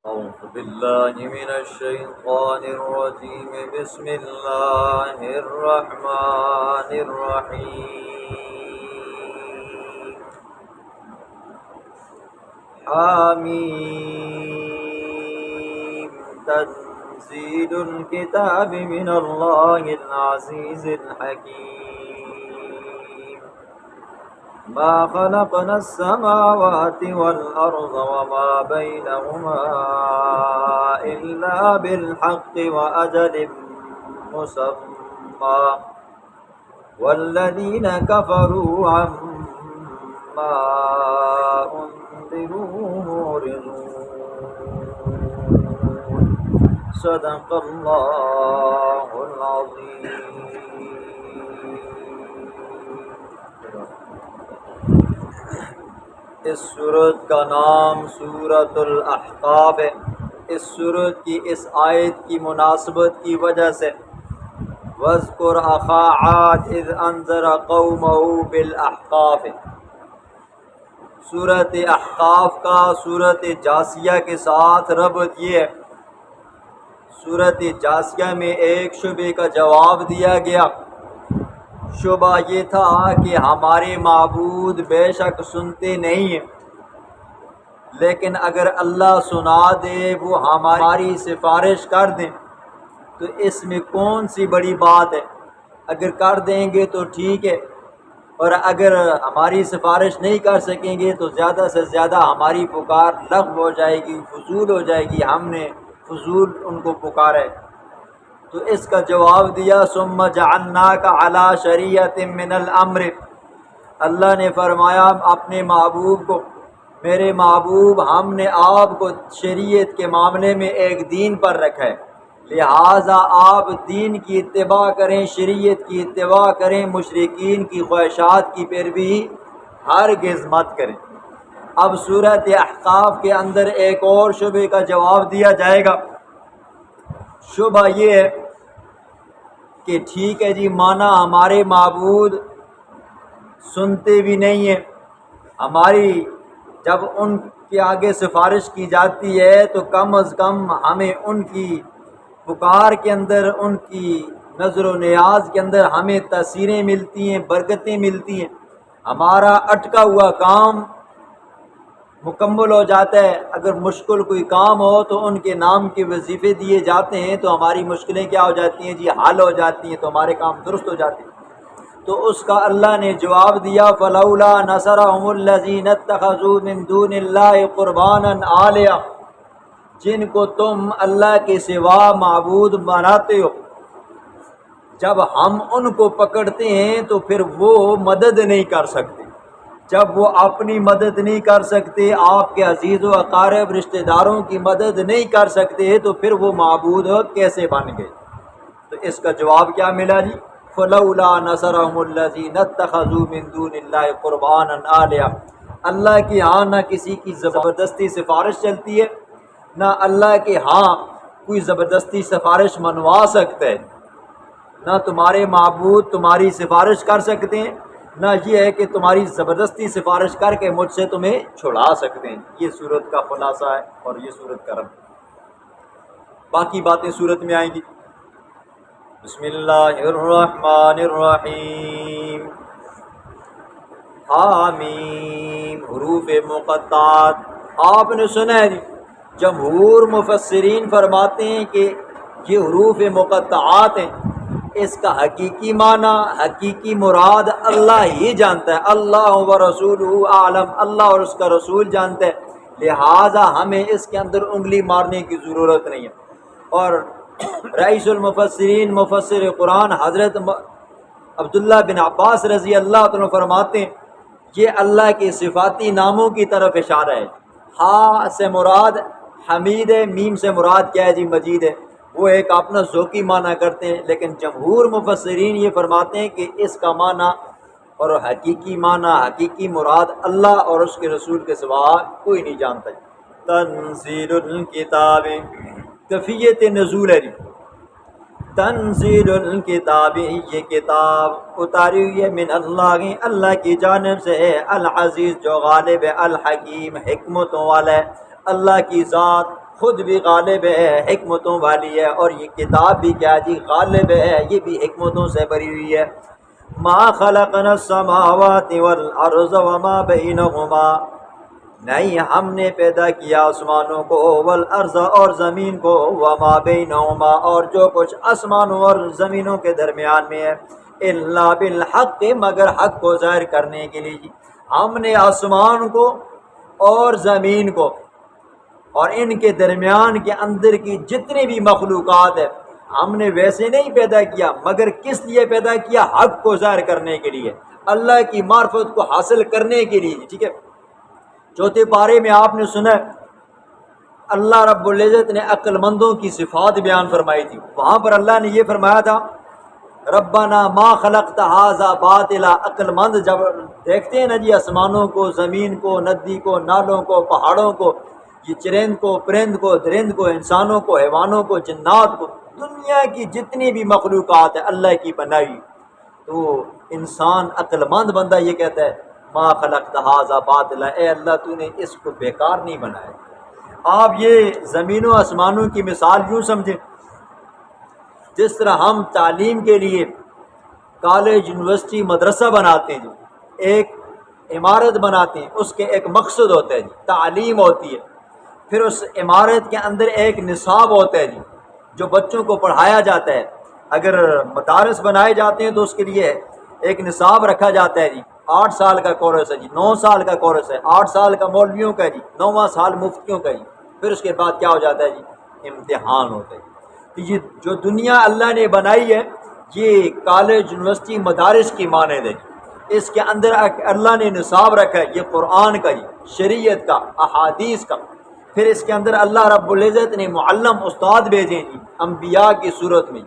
أعوذ بالله من الشيطان الرجيم بسم الله الرحمن الرحيم حميم تنزيل الكتاب من الله العزيز الحكيم ما خلقنا السماوات والأرض وما بينهما إلا بالحق وأجل مسمى والذين كفروا عما أنذروا معرضون صدق الله العظيم. اس سورت کا نام سورۃ الاحقاف ہے. اس سورت کی اس آیت کی مناسبت کی وجہ سے وَاذْكُرْ أَخَا عَادٍ إِذْ أَنذَرَ قَوْمَهُ بِالْأَحْقَافِ. سورۃ احقاف کا سورۃ جاثیہ کے ساتھ ربط یہ ہے. سورۃ جاثیہ میں ایک شبے کا جواب دیا گیا. شبہ یہ تھا کہ ہمارے معبود بے شک سنتے نہیں ہیں، لیکن اگر اللہ سنا دے وہ ہماری سفارش کر دیں تو اس میں کون سی بڑی بات ہے. اگر کر دیں گے تو ٹھیک ہے، اور اگر ہماری سفارش نہیں کر سکیں گے تو زیادہ سے زیادہ ہماری پکار لغو ہو جائے گی، فضول ہو جائے گی، ہم نے فضول ان کو پکارا ہے. تو اس کا جواب دیا ثم جعلناک علی شریعۃ من الامر. اللہ نے فرمایا اپنے محبوب کو، میرے محبوب ہم نے آپ کو شریعت کے معاملے میں ایک دین پر رکھا ہے، لہٰذا آپ دین کی اتباع کریں، شریعت کی اتباع کریں، مشرکین کی خواہشات کی پیروی ہرگز مت کریں. اب سورۃ احقاف کے اندر ایک اور شبے کا جواب دیا جائے گا. شبہ یہ ہے کہ ٹھیک ہے جی، مانا ہمارے معبود سنتے بھی نہیں ہیں، ہماری جب ان کے آگے سفارش کی جاتی ہے تو کم از کم ہمیں ان کی پکار کے اندر، ان کی نظر و نیاز کے اندر ہمیں تاثیریں ملتی ہیں، برکتیں ملتی ہیں، ہمارا اٹکا ہوا کام مکمل ہو جاتا ہے. اگر مشکل کوئی کام ہو تو ان کے نام کے وظیفے دیے جاتے ہیں تو ہماری مشکلیں کیا ہو جاتی ہیں جی، حل ہو جاتی ہیں، تو ہمارے کام درست ہو جاتے ہیں. تو اس کا اللہ نے جواب دیا فلولا نصرهم الذين اتخذوا من دون الله قربانا آلهة. جن کو تم اللہ کے سوا معبود بناتے ہو، جب ہم ان کو پکڑتے ہیں تو پھر وہ مدد نہیں کر سکتے. جب وہ اپنی مدد نہیں کر سکتے، آپ کے عزیز و اقارب رشتہ داروں کی مدد نہیں کر سکتے، تو پھر وہ معبود کیسے بن گئے؟ تو اس کا جواب کیا ملا جی؟ فلولا نصرهم الذين اتخذوا من دون الله قربانا آلهة. اللہ کے ہاں نہ کسی کی زبردستی سفارش چلتی ہے، نہ اللہ کے ہاں کوئی زبردستی سفارش منوا سکتا ہے. نہ تمہارے معبود تمہاری سفارش کر سکتے ہیں، نہ یہ ہے کہ تمہاری زبردستی سفارش کر کے مجھ سے تمہیں چھڑا سکتے ہیں. یہ سورت کا خلاصہ ہے اور یہ سورت کا رب. باقی باتیں سورت میں آئیں گی. بسم اللہ الرحمن الرحیم. حامیم، حروف مقطعات. آپ نے سنا ہے جمہور مفسرین فرماتے ہیں کہ یہ حروف مقطعات ہیں. اس کا حقیقی معنی، حقیقی مراد اللہ ہی جانتا ہے. اللہ و رسولہ اعلم. اللہ اور اس کا رسول جانتا ہے، لہٰذا ہمیں اس کے اندر انگلی مارنے کی ضرورت نہیں ہے. اور رئیس المفسرین مفسر قرآن حضرت عبداللہ بن عباس رضی اللہ عنہ فرماتے ہیں یہ اللہ کے صفاتی ناموں کی طرف اشارہ ہے. ہا سے مراد حمید ہے، میم سے مراد کیا ہے جی؟ مجید ہے. وہ ایک اپنا ذوقی معنی کرتے ہیں، لیکن جمہور مفسرین یہ فرماتے ہیں کہ اس کا معنی اور حقیقی معنی، حقیقی مراد اللہ اور اس کے رسول کے سوا کوئی نہیں جانتا. تنزیل الکتاب، کیفیت نزول ہے. تنزیل الکتاب، یہ کتاب اتاری ہوئی ہے من اللہ، اللہ کی جانب سے ہے، العزیز جو غالب ہے، الحکیم حکمتوں والا ہے. اللہ کی ذات خود بھی غالب ہے، حکمتوں والی ہے، اور یہ کتاب بھی کیا جی غالب ہے، یہ بھی حکمتوں سے بھری ہوئی ہے۔ ما خلقنا السماوات والارض وما بینہما، نہیں ہم نے پیدا کیا آسمانوں کو، والارض اور زمین کو، وما بینہما اور جو کچھ آسمانوں اور زمینوں کے درمیان میں ہے، الا بالحق مگر حق کو ظاہر کرنے کے لیے۔ ہم نے آسمان کو اور زمین کو اور ان کے درمیان کے اندر کی جتنی بھی مخلوقات ہے، ہم نے ویسے نہیں پیدا کیا، مگر کس لیے پیدا کیا؟ حق کو ظاہر کرنے کے لیے، اللہ کی معرفت کو حاصل کرنے کے لیے۔ ٹھیک ہے، چوتھے پارے میں آپ نے سنا اللہ رب العزت نے عقل مندوں کی صفات بیان فرمائی تھی، وہاں پر اللہ نے یہ فرمایا تھا ربنا ما خلقت ھذا باطلا۔ عقل مند جب دیکھتے ہیں نا جی آسمانوں کو، زمین کو، ندی کو، نالوں کو، پہاڑوں کو، یہ چرند کو، پرند کو، درند کو، انسانوں کو، حیوانوں کو، جنات کو، دنیا کی جتنی بھی مخلوقات ہے اللہ کی بنائی، تو انسان عقل مند بندہ یہ کہتا ہے ما خلقت ھذا باطلا، اے اللہ تو نے اس کو بیکار نہیں بنایا۔ آپ یہ زمین و آسمانوں کی مثال یوں سمجھیں، جس طرح ہم تعلیم کے لیے کالج، یونیورسٹی، مدرسہ بناتے ہیں جی، ایک عمارت بناتے ہیں، اس کے ایک مقصد ہوتا ہے جی، تعلیم ہوتی ہے، پھر اس عمارت کے اندر ایک نصاب ہوتا ہے جی جو بچوں کو پڑھایا جاتا ہے۔ اگر مدارس بنائے جاتے ہیں تو اس کے لیے ایک نصاب رکھا جاتا ہے جی، 8 سال کا کورس ہے جی، 9 سال کا کورس ہے، 8 سال کا مولویوں کا جی، 9واں سال مفتیوں کا جی، پھر اس کے بعد کیا ہو جاتا ہے جی، امتحان ہوتا ہے۔ تو یہ جو دنیا اللہ نے بنائی ہے یہ کالج، یونیورسٹی، مدارس کی مانند ہے جی، اس کے اندر اللہ نے نصاب رکھا ہے، یہ قرآن کا جی، شریعت کا، احادیث کا، پھر اس کے اندر اللہ رب العزت نے معلم استاد بھیجے جی انبیاء کی صورت میں۔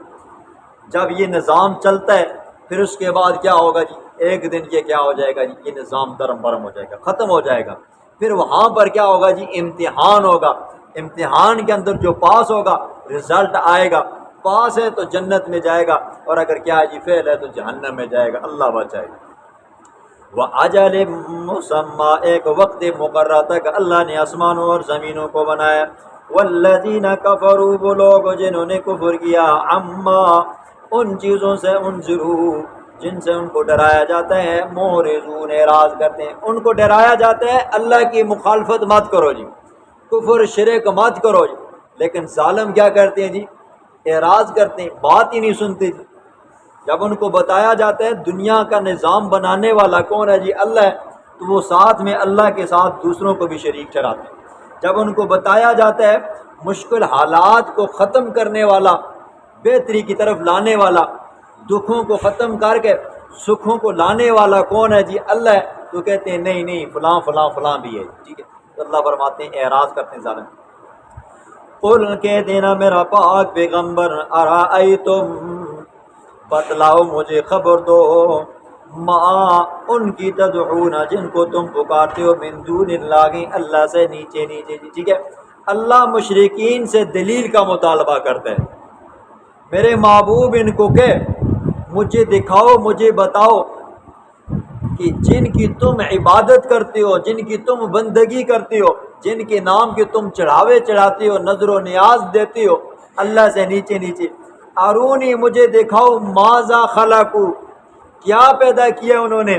جب یہ نظام چلتا ہے پھر اس کے بعد کیا ہوگا جی، ایک دن یہ کیا ہو جائے گا جی، یہ نظام درم برم ہو جائے گا، ختم ہو جائے گا، پھر وہاں پر کیا ہوگا جی، امتحان ہوگا، امتحان کے اندر جو پاس ہوگا رزلٹ آئے گا، پاس ہے تو جنت میں جائے گا، اور اگر کیا ہے جی فیل ہے تو جہنم میں جائے گا، اللہ بچائے گا۔ وَأَجَلٍ مُّسَمَّى، ایک وقت مقررہ تک اللہ نے آسمانوں اور زمینوں کو بنایا۔ وَالَّذِينَ كَفَرُوا، وہ لوگ جنہوں نے کفر کیا، عَمَّا ان چیزوں سے، انذروا جن سے ان کو ڈرایا جاتا ہے، مُعْرِضُونَ اعراض کرتے ہیں، ان کو ڈرایا جاتا ہے اللہ کی مخالفت مت کرو جی، کفر شرک مت کرو جی، لیکن ظالم کیا کرتے ہیں جی، اعراض کرتے ہیں، بات ہی نہیں سنتے جی۔ جب ان کو بتایا جاتا ہے دنیا کا نظام بنانے والا کون ہے جی، اللہ ہے، تو وہ ساتھ میں اللہ کے ساتھ دوسروں کو بھی شریک ٹھہراتے ہیں۔ جب ان کو بتایا جاتا ہے مشکل حالات کو ختم کرنے والا، بہتری کی طرف لانے والا، دکھوں کو ختم کر کے سکھوں کو لانے والا کون ہے جی، اللہ ہے، تو کہتے ہیں نہیں نہیں فلاں فلاں فلاں بھی ہے، ٹھیک ہے، تو اللہ فرماتے ہیں اعراض کرتے ہیں ظالم۔ قل کہہ دینا میرا پاک پیغمبر، ارائیتم بتلاؤ مجھے، خبر دو، ما ان کی تدعون جن کو تم پکارتے ہو، من دون اللہ، اللہ سے نیچے نیچے جی، ٹھیک ہے، اللہ مشرکین سے دلیل کا مطالبہ کرتا ہے، میرے محبوب ان کو کہ مجھے دکھاؤ، مجھے بتاؤ کہ جن کی تم عبادت کرتے ہو، جن کی تم بندگی کرتے ہو، جن کے نام کے تم چڑھاوے چڑھاتے ہو، نظر و نیاز دیتے ہو اللہ سے نیچے نیچے، ارونی مجھے دکھاؤ، ماذا خلقو کیا پیدا کیا انہوں نے،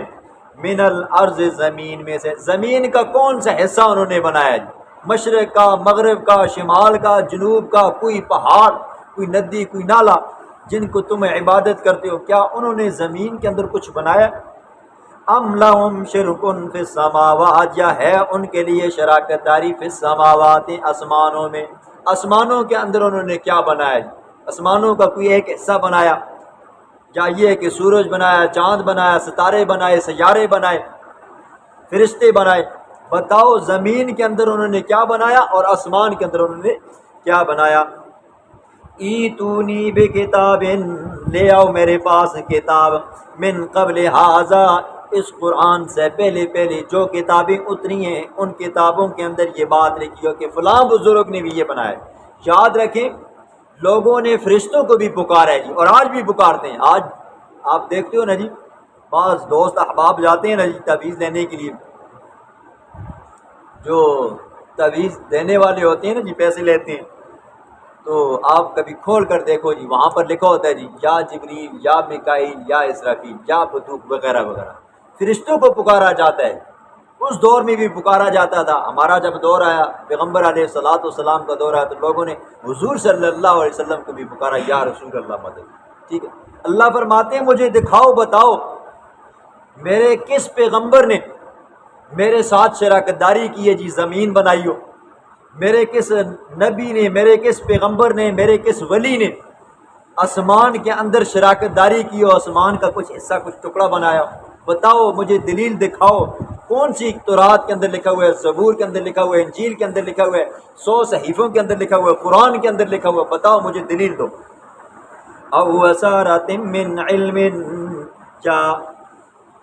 من الارض زمین میں سے، زمین کا کون سا حصہ انہوں نے بنایا جی، مشرق کا، مغرب کا، شمال کا، جنوب کا، کوئی پہاڑ، کوئی ندی، کوئی نالا، جن کو تم عبادت کرتے ہو، کیا انہوں نے زمین کے اندر کچھ بنایا؟ ام لہم شرک فی السماوات، یا ہے ان کے لیے شراکت داری فی السماوات آسمانوں میں، آسمانوں کے اندر انہوں نے کیا بنایا جی، آسمانوں کا کوئی ایک حصہ بنایا، یا یہ کہ سورج بنایا، چاند بنایا، ستارے بنائے، سیارے بنائے، فرشتے بنائے، بتاؤ زمین کے اندر انہوں نے کیا بنایا اور آسمان کے اندر انہوں نے کیا بنایا؟ ایتونی بکتاب، لے آؤ میرے پاس کتاب، من قبل ھذا، اس قرآن سے پہلے پہلے جو کتابیں اتری ہیں ان کتابوں کے اندر یہ بات لکھی ہو کہ فلاں بزرگ نے بھی یہ بنایا۔ یاد رکھیں لوگوں نے فرشتوں کو بھی پکارا ہے جی، اور آج بھی پکارتے ہیں۔ آج آپ دیکھتے ہو نا جی، بعض دوست احباب جاتے ہیں نا جی تعویذ لینے کے لیے، جو تعویذ دینے والے ہوتے ہیں نا جی، پیسے لیتے ہیں، تو آپ کبھی کھول کر دیکھو جی، وہاں پر لکھا ہوتا ہے جی یا جبریل یا میکائیل یا اسرافیل یا بطوق وغیرہ وغیرہ، فرشتوں کو پکارا جاتا ہے۔ اس دور میں بھی پکارا جاتا تھا۔ ہمارا جب دور آیا، پیغمبر علیہ الصلوۃ والسلام کا دور آیا، تو لوگوں نے حضور صلی اللہ علیہ وسلم کو بھی پکارا، یا رسول اللہ مدد۔ ٹھیک ہے، اللہ فرماتے ہیں مجھے دکھاؤ، بتاؤ میرے کس پیغمبر نے میرے ساتھ شراکت داری کی ہے جی، زمین بنائی ہو، میرے کس نبی نے، میرے کس پیغمبر نے، میرے کس ولی نے آسمان کے اندر شراکت داری کی ہو، آسمان کا کچھ حصہ، کچھ ٹکڑا بنایا ہو، بتاؤ مجھے دلیل دکھاؤ، کون سی تورات کے اندر لکھا ہوا ہے، زبور کے اندر لکھا ہوا ہے، انجیل کے اندر لکھا ہوا ہے، 100 صحیفوں کے اندر لکھا ہوا ہے، قرآن کے اندر لکھا ہوا ہے، بتاؤ مجھے دلیل دو۔ او اسارۃ من علم، کیا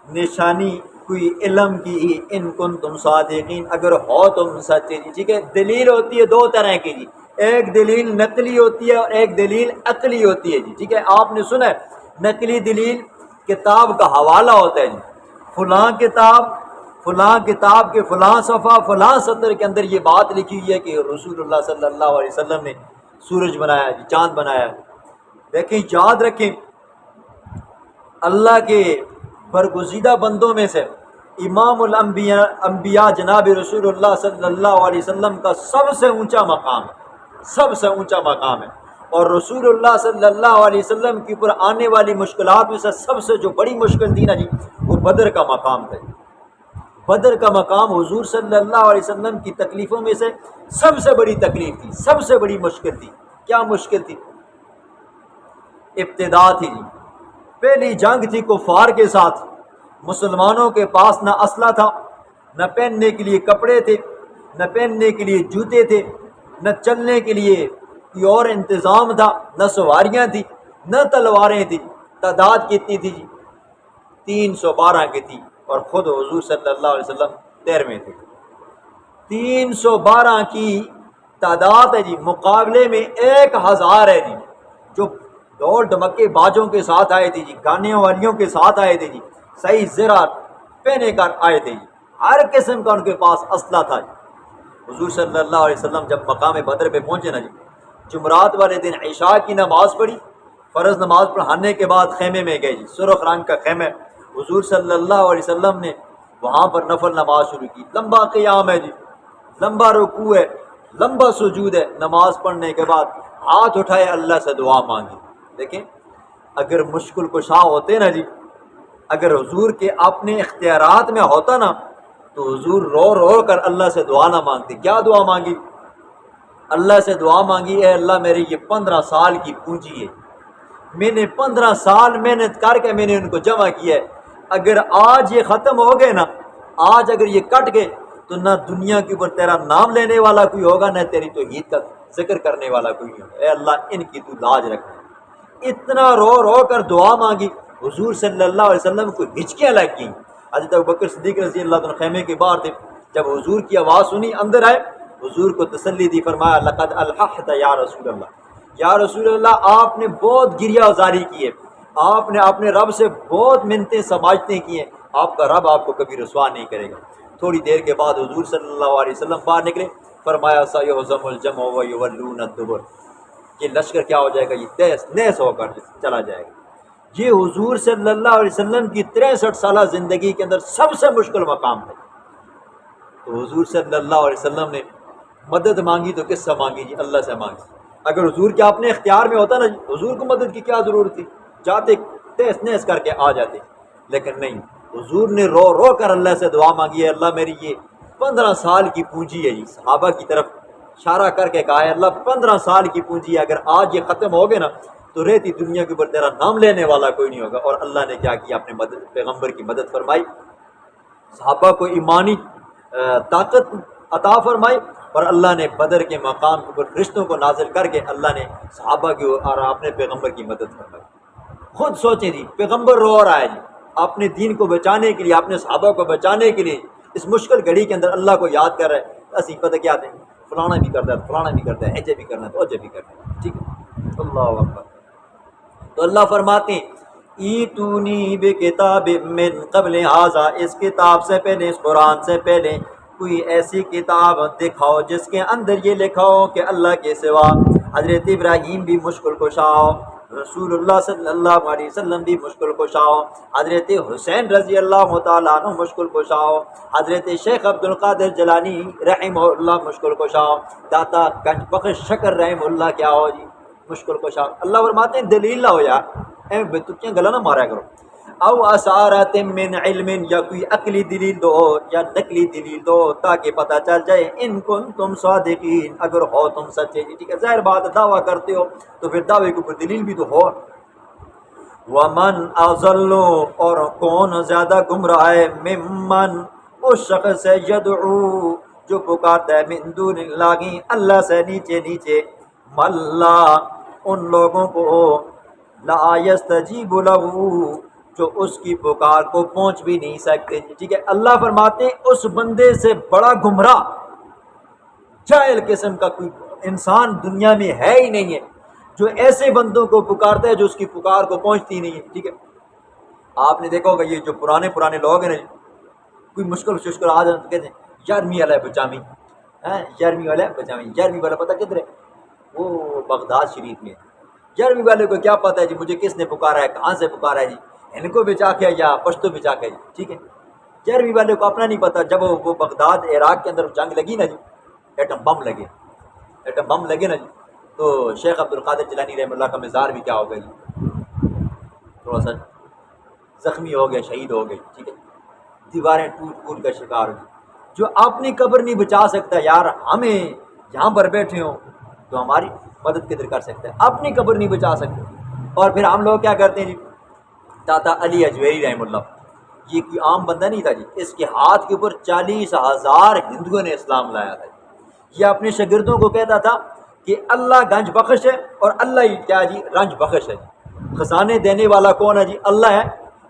نشانی کوئی علم کی، ان کنتم صادقین، اگر ہو تم سچے جی۔ ٹھیک ہے، دلیل ہوتی ہے دو طرح کی جی، ایک دلیل نقلی ہوتی ہے اور ایک دلیل عقلی ہوتی ہے جی۔ ٹھیک ہے، آپ نے سنا ہے نقلی دلیل کتاب کا حوالہ ہوتا ہے جی، فلاں کتاب کے فلاں صفحہ فلاں سطر کے اندر یہ بات لکھی ہوئی ہے کہ رسول اللہ صلی اللہ علیہ وسلم نے سورج بنایا جی، چاند بنایا۔ دیکھیں، یاد رکھیں، اللہ کے برگزیدہ بندوں میں سے امام الانبیاء جناب رسول اللہ صلی اللہ علیہ وسلم کا سب سے اونچا مقام ہے، سب سے اونچا مقام ہے۔ اور رسول اللہ صلی اللہ علیہ وسلم کے اوپر آنے والی مشکلات میں سے سب سے جو بڑی مشکل تھی نا جی، وہ بدر کا مقام تھا۔ بدر کا مقام حضور صلی اللہ علیہ وسلم کی تکلیفوں میں سے سب سے بڑی تکلیف تھی، سب سے بڑی مشکل تھی۔ کیا مشکل تھی؟ ابتدا تھی جی، پہلی جنگ تھی کفار کے ساتھ، مسلمانوں کے پاس نہ اسلحہ تھا، نہ پہننے کے لیے کپڑے تھے، نہ پہننے کے لیے جوتے تھے، نہ چلنے کے لیے کوئی اور انتظام تھا، نہ سواریاں تھیں، نہ تلواریں تھیں۔ تعداد کتنی تھی جی؟ 312 کی تھی، اور خود حضور صلی اللہ علیہ وسلم 13ویں تھے۔ 312 کی تعداد ہے جی، مقابلے میں 1000 ہے جی، جو ڈول ڈمکے باجوں کے ساتھ آئے تھے جی، گانے والیوں کے ساتھ آئے تھے جی، صحیح زرہ پہنے کر آئے تھے جی، ہر قسم کا ان کے پاس اسلحہ تھا جی۔ حضور صلی اللہ علیہ وسلم جب مقام بدر پہ پہنچے نا جی، جمعرات والے دن عشاء کی نماز پڑھی، فرض نماز پڑھانے کے بعد خیمے میں گئے جی، سرخ رنگ کا خیمہ، حضور صلی اللہ علیہ وسلم نے وہاں پر نفل نماز شروع کی۔ لمبا قیام ہے جی، لمبا رکوع ہے، لمبا سجود ہے۔ نماز پڑھنے کے بعد ہاتھ اٹھائے، اللہ سے دعا مانگی۔ دیکھیں، اگر مشکل کشا ہوتے نا جی، اگر حضور کے اپنے اختیارات میں ہوتا نا، تو حضور رو رو کر اللہ سے دعا نہ مانگتے۔ کیا دعا مانگی؟ اللہ سے دعا مانگی، اے اللہ میری یہ 15 سال کی پونجی ہے، میں نے 15 سال محنت کر کے میں نے ان کو جمع کیا ہے، اگر آج یہ ختم ہو گئے نا، آج اگر یہ کٹ گئے تو نہ دنیا کے اوپر تیرا نام لینے والا کوئی ہوگا، نہ تیری توحید کا ذکر کرنے والا کوئی نہیں ہوگا۔ اے اللہ ان کی تو لاج رکھنا۔ اتنا رو رو کر دعا مانگی، حضور صلی اللہ علیہ وسلم کو ہچکیاں لگ گئیں۔ حضرت ابوبکر صدیق رضی اللہ عنہ خیمے کے باہر تھے، جب حضور کی آواز سنی اندر آئے، حضور کو تسلی دی، فرمایا لقد الححت یا رسول اللہ، یا رسول اللہ آپ نے بہت گریہ زاری کی ہے، آپ نے اپنے رب سے بہت منتیں سماجتیں کی ہیں، آپ کا رب آپ کو کبھی رسوا نہیں کرے گا۔ تھوڑی دیر کے بعد حضور صلی اللہ علیہ وسلم باہر نکلے، فرمایا سیہزم الجمع ویولون الدبر، یہ لشکر کیا ہو جائے گا، یہ تیس نیس ہو کر چلا جائے گا۔ یہ حضور صلی اللہ علیہ وسلم کی 63 سالہ زندگی کے اندر سب سے مشکل مقام ہے۔ تو حضور صلی اللہ علیہ وسلم نے مدد مانگی تو کس سے مانگی جی؟ اللہ سے مانگی۔ اگر حضور کے اپنے اختیار میں ہوتا نا، حضور کو مدد کی کیا ضرورت تھی؟ جاتے تیس نیس کر کے آ جاتے، لیکن نہیں، حضور نے رو رو کر اللہ سے دعا مانگی ہے، اللہ میری یہ 15 سال کی پونجی ہے جی۔ صحابہ کی طرف اشارہ کر کے کہا ہے، اللہ 15 سال کی پونجی ہے، اگر آج یہ ختم ہو گئے نا تو رہتی دنیا کے اوپر تیرا نام لینے والا کوئی نہیں ہوگا۔ اور اللہ نے کیا کیا؟ اپنے مدد پیغمبر کی مدد فرمائی، صحابہ کو ایمانی طاقت عطا فرمائی، اور اللہ نے بدر کے مقام کے اوپر فرشتوں کو نازل کر کے اللہ نے صحابہ کی اور اپنے پیغمبر کی مدد فرمائی۔ خود سوچیں جی، پیغمبر رو رہا ہے جی، اپنے دین کو بچانے کے لیے، اپنے صحابہ کو بچانے کے لیے اس مشکل گھڑی کے اندر اللہ کو یاد کر رہا ہے۔ اسی پتہ کیا دیں، فلانا بھی کرتا ہے، فلانا بھی کرتا ہے، ایجے بھی کرنا ہے تو اوجے بھی کرنا ہے، ٹھیک ہے۔ اللہ اکبر۔ تو اللہ فرماتے ہیں ایتونی بکتاب من قبل ھذا، اس کتاب سے پہلے، اس قرآن سے پہلے، کوئی ایسی کتاب دکھاؤ جس کے اندر یہ لکھا ہو کہ اللہ کے سوا حضرت ابراہیم بھی مشکل کشا ہو، رسول اللہ صلی اللہ علیہ وسلم بھی مشکل کشا ہو، حضرت حسین رضی اللہ تعالیٰ عنہ مشکل کشا ہو، حضرت شیخ عبد القادر جیلانی رحمہ اللہ مشکل کشا ہو، داتا گنج بخش شکر رحمہ اللہ کیا ہو جی مشکل کشا ہو۔ اللہ فرماتے ہیں دلیل لاؤ یار، اے بتکیاں گلا نہ مارا کرو، او اسارت من علم، یا کوئی عقلی دلیل دو یا نقلی دلیل دو تاکہ پتہ چل جائے ان کنتم صادقین، اگر ہو تم سچے جی، ٹھیک ہے، ظاہر بات دعویٰ کرتے ہو تو پھر دعوے کے اوپر دلیل بھی تو ہو۔ ومن اضل، اور کون زیادہ گمراہ ہے، ممن، اس شخص سے یدعو جو پکارتا ہے، من دون اللہ، اللہ سے نیچے نیچے، ملا ان لوگوں کو، لا یستجیب لہ، جو اس کی پکار کو پہنچ بھی نہیں سکتے، ٹھیک ہے۔ اللہ فرماتے ہیں اس بندے سے بڑا گمراہ جاہل قسم کا کوئی انسان دنیا میں ہے ہی نہیں ہے جو ایسے بندوں کو پکارتا ہے جو اس کی پکار کو پہنچتی نہیں ہے، ٹھیک ہے۔ آپ نے دیکھا ہوگا یہ جو پرانے لوگ ہیں نا، کوئی مشکل آ جائے تو کہتے ہیں یارمی والا بچامی، یارمی والا بچامی، یارمی والا پتہ کدھر ہے؟ وہ بغداد شریف میں ہے۔ یارمی والے کو کیا پتہ ہے جی مجھے کس نے پکارا ہے، کہاں سے پکارا ہے جی، ان کو بچا کے یا پشتو بچا کے جی، ٹھیک ہے۔ یارمی والے کو اپنا نہیں پتہ، جب وہ بغداد عراق کے اندر جنگ لگی نا جی، ایٹم بم لگے نا جی، تو شیخ عبد القادر جیلانی رحمہ اللہ کا مزار بھی کیا ہو گیا جی، تھوڑا سا زخمی ہو گیا، شہید ہو گئی، ٹھیک ہے۔ دیواریں ٹوٹ کر شکار ہوئی۔ جو اپنی قبر نہیں بچا سکتا یار، ہمیں یہاں پر بیٹھے ہوں تو ہماری مدد کدھر کر سکتا ہے، اپنی قبر نہیں بچا سکتے۔ اور پھر ہم لوگ کیا کرتے ہیں جی، داتا علی اجویری رحمہ اللہ، یہ کوئی عام بندہ نہیں تھا جی، اس کے ہاتھ کے اوپر 40,000 ہندوؤں نے اسلام لایا تھا۔ یہ اپنے شاگردوں کو کہتا تھا کہ اللہ گنج بخش ہے اور اللہ ہی کیا جی رنج بخش ہے جی، خزانے دینے والا کون ہے جی اللہ ہے،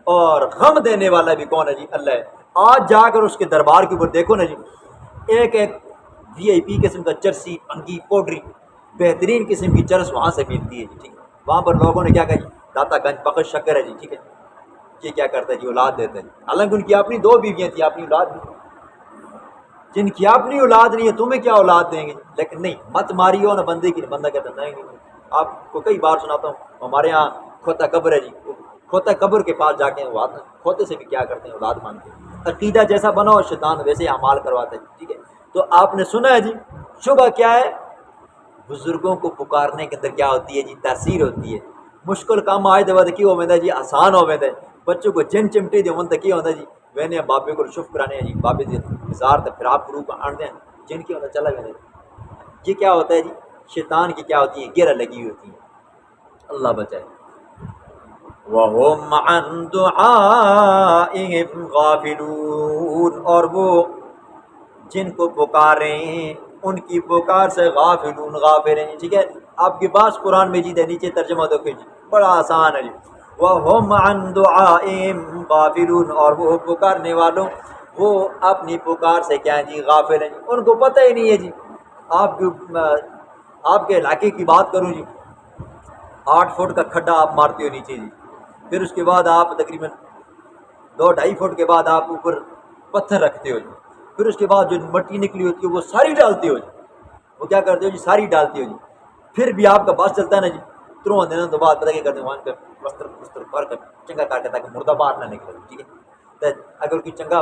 اور غم دینے والا بھی کون ہے جی اللہ ہے۔ آج جا کر اس کے دربار کے اوپر دیکھو نا جی، ایک وی آئی پی قسم کا چرسی، انگی، پوڈری، بہترین قسم کی چرس وہاں سے ملتی ہے جی، ٹھیک ہے۔ وہاں پر لوگوں نے کیا کہا جی داتا گنج بخش شکر ہے جی، ٹھیک ہے۔ یہ کیا کرتا ہے جی اولاد دیتا ہے جی، حالانکہ ان کی اپنی 2 بیویاں تھیں، اپنی اولاد بھی، جن کی اپنی اولاد نہیں ہے تمہیں کیا اولاد دیں گے، لیکن نہیں، مت ماری ہو نہ بندے کی، بندہ کہتا نہیں نہیں۔ آپ کو کئی بار سناتا ہوں، ہمارے یہاں کھوتا قبر ہے جی، کھوتا قبر کے پاس جا کے وہ کھوتے سے بھی کیا کرتے ہیں اولاد مانگتے ہیں، عقیدہ جیسا بنا اور شیطان ویسے اعمال کرواتا ہے، ٹھیک ہے۔ تو آپ نے سنا ہے جی شبہ کیا ہے، بزرگوں کو پکارنے کے اندر کیا ہوتی ہے جی تاثیر ہوتی ہے۔ مشکل کام آئے دے کی ہو جی آسان ہو بچوں کو جن چمٹی دے من تک ہوتا جی میں نے بابے کو شف کرانے جی، بابے دے ہزار تک پھر آپ گروپ آن دیں جن کی ہوتا چلا گیا۔ یہ کیا ہوتا ہے جی شیطان کی کیا ہوتی ہے گرہ لگی ہوئی ہوتی ہے، اللہ بچائے۔ وَهُمْ عَنْ دُعَائِهِمْ غَافِلُونَ، اور وہ جن کو پکاریں ان کی پکار سے غافلون، غافل ہیں، ٹھیک ہے۔ آپ کے پاس قرآن مجید ہے، نیچے ترجمہ دیکھیں جی، بڑا آسان ہے جی، وَهُمْ عَنْ دُعَائِهِمْ غَافِلُونَ، اور وہ پکارنے والوں وہ اپنی پکار سے کیا ہیں جی غافل ہیں، ان کو پتہ ہی نہیں ہے جی۔ آپ کے علاقے کی بات کروں جی، 8 فٹ کا کھڈا آپ مارتے ہو نیچے جی، پھر اس کے بعد آپ تقریباً 2-2.5 فٹ کے بعد آپ اوپر پتھر رکھتے ہو جی، پھر اس کے بعد جو مٹی نکلی ہوتی ہے وہ ساری ڈالتے ہو جی، وہ کیا کرتے ہو جی ساری ڈالتے ہو جی، پھر بھی آپ کا بس چلتا ہے نا جی، 3 دنوں کے بعد پتہ کیا کرتے ہیں وہاں پہ پلستر کر چنگا کر کے تاکہ مردہ باہر نہ نکلے، ٹھیک ہے۔ تو اگر کوئی چنگا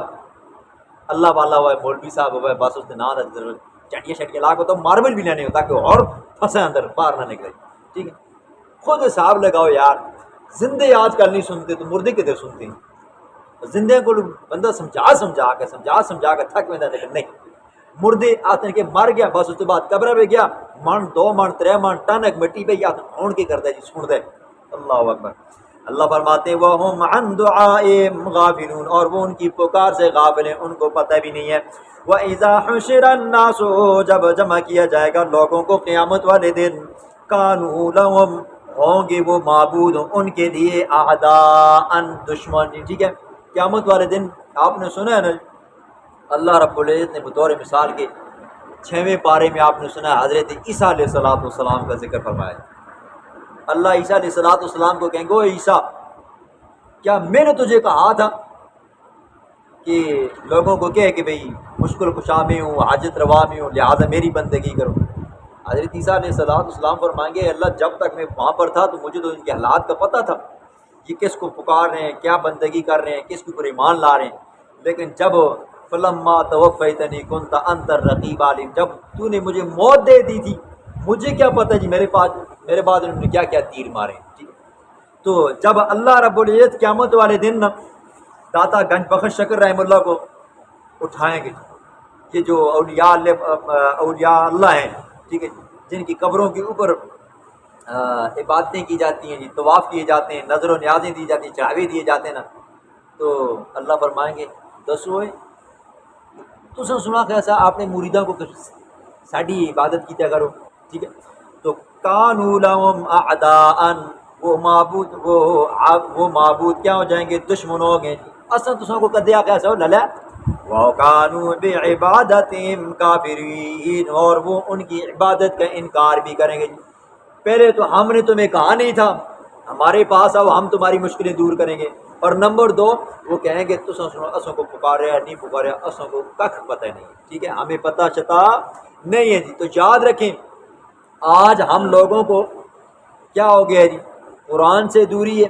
اللہ والا ہوا ہے، مولوی صاحب ہوا ہے، بس اس نے نہ چٹیا شٹیا لاکھ ہوتا ماربل بھی لینے ہوتا کہ اور پھنسے اندر باہر نہ نکلے، ٹھیک ہے۔ خود حساب لگاؤ یار، زندے آج کل نہیں سنتے تو مردے کدھر سنتے ہیں؟ زندے کو بندہ سمجھا کے تھک میں لیکن نہیں، مردے آتے ہیں کہ مر گیا بس اس کے بعد قبر پہ گیا، من 2 من 3 من ٹن ایک مٹی پہ یا اون کے کرتا ہے جی سن دے، اللہ اکبر۔ اللہ فرماتے ہیں وَهُمْ عَنْ دُعَائِهِمْ غَافِلُونَ، اور وہ ان کی پکار سے غافل ہیں، ان کو پتہ بھی نہیں ہے۔ وَإِذَا حُشِرَ النَّاسُ، جب جمع کیا جائے گا لوگوں کو قیامت والے دن، كَانُوا لَهُمْ، ہوں گے وہ معبود ان کے لیے، اعداء، دشمن، ٹھیک ہے۔ قیامت والے دن آپ نے سنا ہے نا اللہ رب العزت نے بطور مثال کے 6ویں پارے میں آپ نے سنا ہے حضرت عیسیٰ علیہ السلام کا ذکر فرمایا۔ اللہ عیسیٰ علیہ السلام کو کہیں گے او عیسیٰ، کیا میں نے تجھے کہا تھا کہ لوگوں کو کہے کہ بھئی مشکل کشا میں ہوں، حاجت روا میں ہوں، لہٰذا میری بندگی کرو۔ حضرت عیسیٰ علیہ السلام فرمائیں گے اللہ جب تک میں وہاں پر تھا تو مجھے تو ان کے حالات کا پتہ تھا، یہ کس کو پکار رہے ہیں، کیا بندگی کر رہے ہیں، کس کے اوپر ایمان لا رہے ہیں، لیکن جب فلما توفیتنی کنت انت الرقیب علیہ، جب تو نے مجھے موت دے دی تھی، مجھے کیا پتہ جی میرے بعد انہوں نے کیا کیا تیر مارے، ٹھیک ہے۔ تو جب اللہ رب العزت قیامت والے دن داتا گنج بخش شکر رحمہ اللہ کو اٹھائیں گے، یہ جو اولیاء اللہ ہیں، ٹھیک ہے، جن کی قبروں کے اوپر عبادتیں کی جاتی ہیں جی، طواف کیے جاتے ہیں، نظر و نیازیں دی جاتی ہیں، چڑھاوے دیے جاتے ہیں نا، تو اللہ فرمائیں گے دسو تساں سنا کیسا آپ نے مریداں کو ساڈی عبادت کیتا کرو، ٹھیک ہے۔ تو کانوا لہم اعداء، وہ معبود کیا ہو جائیں گے، دشمن ہو گئے جی، اصل تساں کو کدیا کیسا ہو للا وَكَانُوا بِعِبَادَتِهِمْ كَافِرِينَ، اور وہ ان کی عبادت کا انکار بھی کریں گے جی۔ پہلے تو ہم نے تمہیں کہا نہیں تھا ہمارے پاس آؤ ہم تمہاری مشکلیں دور کریں گے، اور نمبر دو وہ کہیں گے تساں سنو اسوں کو پکاریا نہیں پکاریا اسوں کو ککھ پتہ نہیں، ٹھیک ہے، ہمیں پتہ چتا نہیں ہے جی۔ تو یاد رکھیں آج ہم لوگوں کو کیا ہو گیا ہے جی، قرآن سے دوری ہے،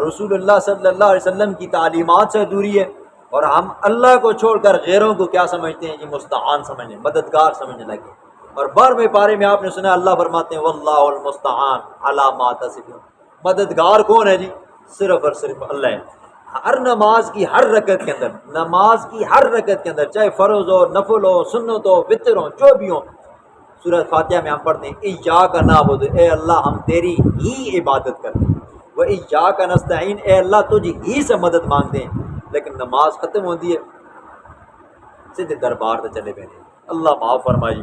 رسول اللہ صلی اللہ علیہ وسلم کی تعلیمات سے دوری ہے، اور ہم اللہ کو چھوڑ کر غیروں کو کیا سمجھتے ہیں جی، مستعان سمجھنے، مددگار سمجھنے لگے۔ اور 12ویں پارے میں آپ نے سنا اللہ فرماتے ہیں واللہ المستعان علی ما تصفون، مددگار کون ہے جی، صرف اور صرف اللہ ہے۔ ہر نماز کی ہر رکعت کے اندر چاہے فرض ہو، نفل ہو، سنت ہو، وتر ہو، جو بھی ہو، سورۃ فاتحہ میں ہم پڑھتے ہیں ایاک نعبد، اے اللہ ہم تیری ہی عبادت کرتے ہیں، و ایاک نستعین، اے اللہ تجھ ہی سے مدد مانگتے ہیں، لیکن نماز ختم ہوتی ہے سیدھے دربار سے چلے گئے۔ اللہ معاف فرمائی۔